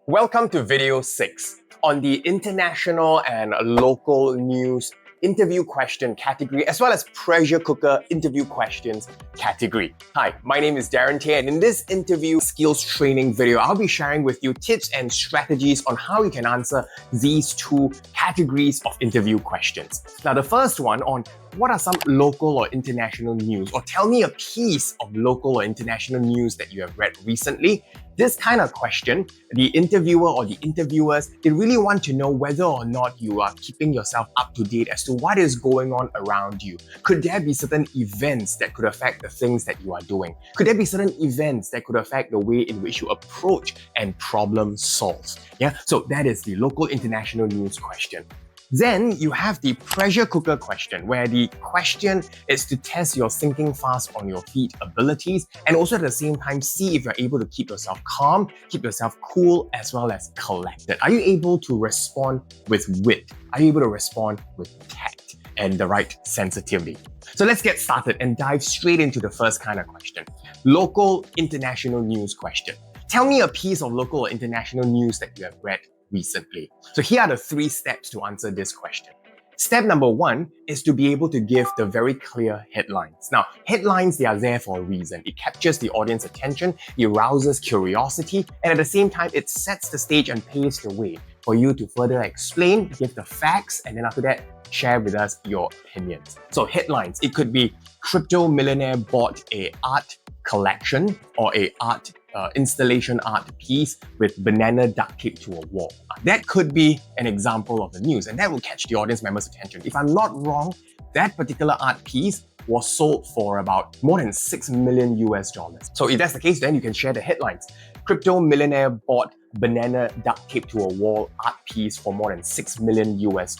Welcome to video 6 on the international and local news interview question category, as well as pressure cooker interview questions category. Hi, my name is Darren Tay, and in this interview skills training video, I'll be sharing with you tips and strategies on how you can answer these two categories of interview questions. Now, the first one on what are some local or international news, or tell me a piece of local or international news that you have read recently. This kind of question, the interviewer or the interviewers, they really want to know whether or not you are keeping yourself up to date as to what is going on around you. Could there be certain events that could affect the things that you are doing? Could there be certain events that could affect the way in which you approach and problem solve? Yeah, so that is the local international news question. Then you have the pressure cooker question, where the question is to test your thinking fast on your feet abilities, and also at the same time see if you're able to keep yourself calm, keep yourself cool, as well as collected. Are you able to respond with wit? Are you able to respond with tact and the right sensitivity? So let's get started and dive straight into the first kind of question. Local international news question. Tell me a piece of local or international news that you have read recently. So here are the 3 steps to answer this question. Step number 1 is to be able to give the very clear headlines. Now, headlines, they are there for a reason. It captures the audience attention, it arouses curiosity, and at the same time, it sets the stage and paves the way for you to further explain, give the facts, and then after that, share with us your opinions. So headlines, it could be crypto millionaire bought a art collection or a art installation art piece with banana duct taped to a wall. That could be an example of the news, and that will catch the audience members' attention. If I'm not wrong, that particular art piece was sold for about more than $6 million US. So if that's the case, then you can share the headlines. Crypto millionaire bought banana duct taped to a wall art piece for more than $6 million US.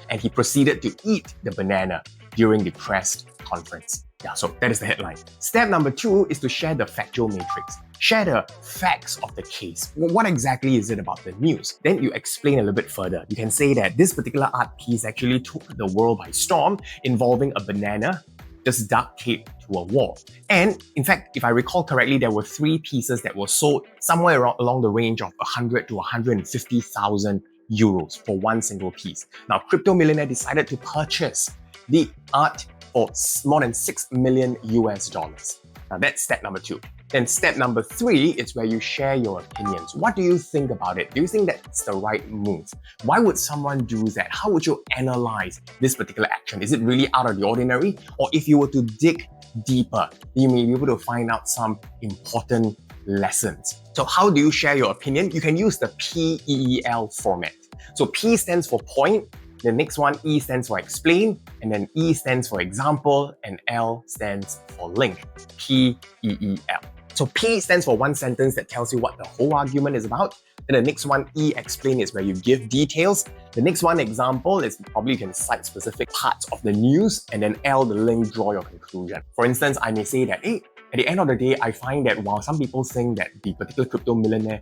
And he proceeded to eat the banana during the press conference. Yeah, so that is the headline. Step number 2 is to share the factual matrix. Share the facts of the case. What exactly is it about the news? Then you explain a little bit further. You can say that this particular art piece actually took the world by storm, involving a banana just duct taped to a wall. And in fact, if I recall correctly, there were 3 pieces that were sold somewhere along the range of 100 to 150,000 euros for one single piece. Now, Crypto Millionaire decided to purchase the art for more than $6 million US. Now that's step number 2. Then step number 3 is where you share your opinions. What do you think about it? Do you think that's the right move? Why would someone do that? How would you analyze this particular action? Is it really out of the ordinary? Or if you were to dig deeper, you may be able to find out some important lessons. So how do you share your opinion? You can use the PEEL format. So P stands for point, the next one, E stands for explain, and then E stands for example, and L stands for link. PEEL. So P stands for one sentence that tells you what the whole argument is about. Then the next one, E explain, is where you give details. The next one, example, is probably you can cite specific parts of the news, and then L, the link, draw your conclusion. For instance, I may say that, hey, at the end of the day, I find that while some people think that the particular crypto millionaire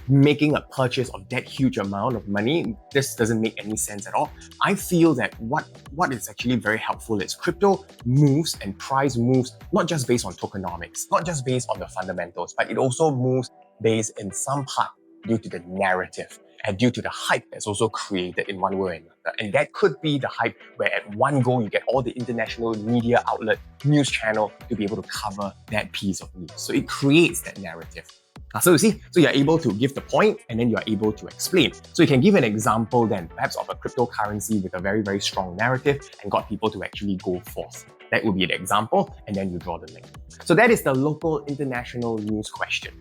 making a purchase of that huge amount of money, this doesn't make any sense at all. I feel that what is actually very helpful is crypto moves and price moves not just based on tokenomics, not just based on the fundamentals, but it also moves based in some part due to the narrative and due to the hype that's also created in one way or another. And that could be the hype where at one go you get all the international media outlet, news channel to be able to cover that piece of news. So it creates that narrative. So you see, so you're able to give the point and then you're able to explain. So you can give an example then, perhaps of a cryptocurrency with a very, very strong narrative and got people to actually go forth. That would be an example, and then you draw the link. So that is the local international news question.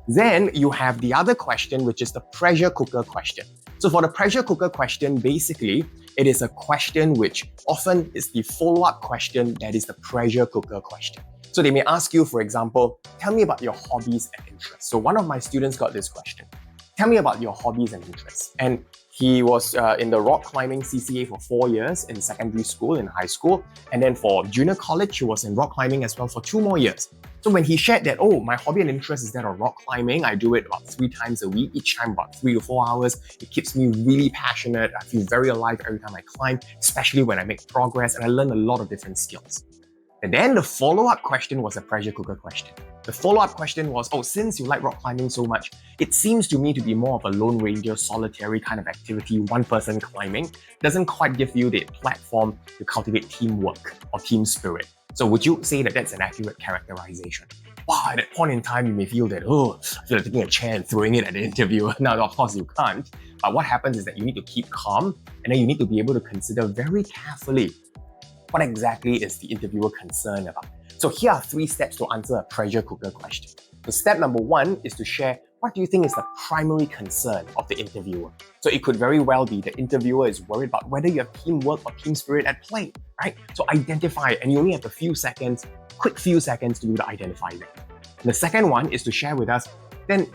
Then you have the other question, which is the pressure cooker question. So for the pressure cooker question, basically, it is a question which often is the follow-up question that is the pressure cooker question. So they may ask you, for example, tell me about your hobbies and interests. So one of my students got this question. Tell me about your hobbies and interests. And he was in the rock climbing CCA for 4 years in secondary school, in high school. And then for junior college, he was in rock climbing as well for 2 more years. So when he shared that, oh, my hobby and interest is that of rock climbing, I do it about 3 times a week, each time about 3 to 4 hours. It keeps me really passionate. I feel very alive every time I climb, especially when I make progress, and I learn a lot of different skills. And then the follow-up question was a pressure cooker question. The follow-up question was, since you like rock climbing so much, it seems to me to be more of a Lone Ranger, solitary kind of activity, one-person climbing, doesn't quite give you the platform to cultivate teamwork or team spirit. So would you say that that's an accurate characterization? Wow, at that point in time, you may feel that, I feel like taking a chair and throwing it at the interviewer. Now, of course, you can't. But what happens is that you need to keep calm, and then you need to be able to consider very carefully what exactly is the interviewer concerned about. So here are 3 steps to answer a pressure cooker question. So step number 1 is to share what do you think is the primary concern of the interviewer. So it could very well be the interviewer is worried about whether you have teamwork or team spirit at play, right? So identify it, and you only have a quick few seconds to do the identifying. The second one is to share with us, then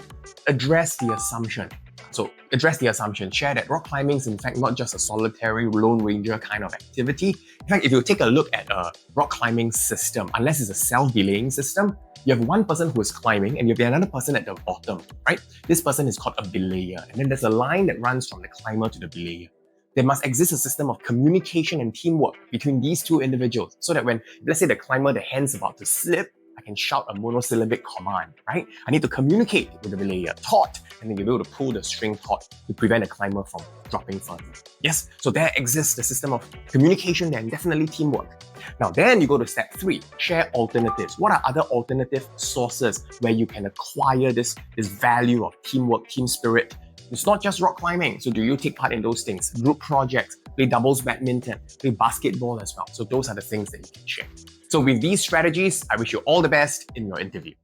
address the assumption. So address the assumption, share that rock climbing is in fact not just a solitary Lone Ranger kind of activity. In fact, if you take a look at a rock climbing system, unless it's a self-belaying system, you have one person who is climbing and you have another person at the bottom, right? This person is called a belayer, and then there's a line that runs from the climber to the belayer. There must exist a system of communication and teamwork between these 2 individuals so that when, let's say the climber, the hand's about to slip, I can shout a monosyllabic command, right? I need to communicate with the belayer, taut, and then you're able to pull the string taut to prevent the climber from dropping further. Yes, so there exists the system of communication and definitely teamwork. Now then you go to step 3, share alternatives. What are other alternative sources where you can acquire this value of teamwork, team spirit? It's not just rock climbing, so do you take part in those things? Group projects, play doubles badminton, play basketball as well. So those are the things that you can share. So with these strategies, I wish you all the best in your interview.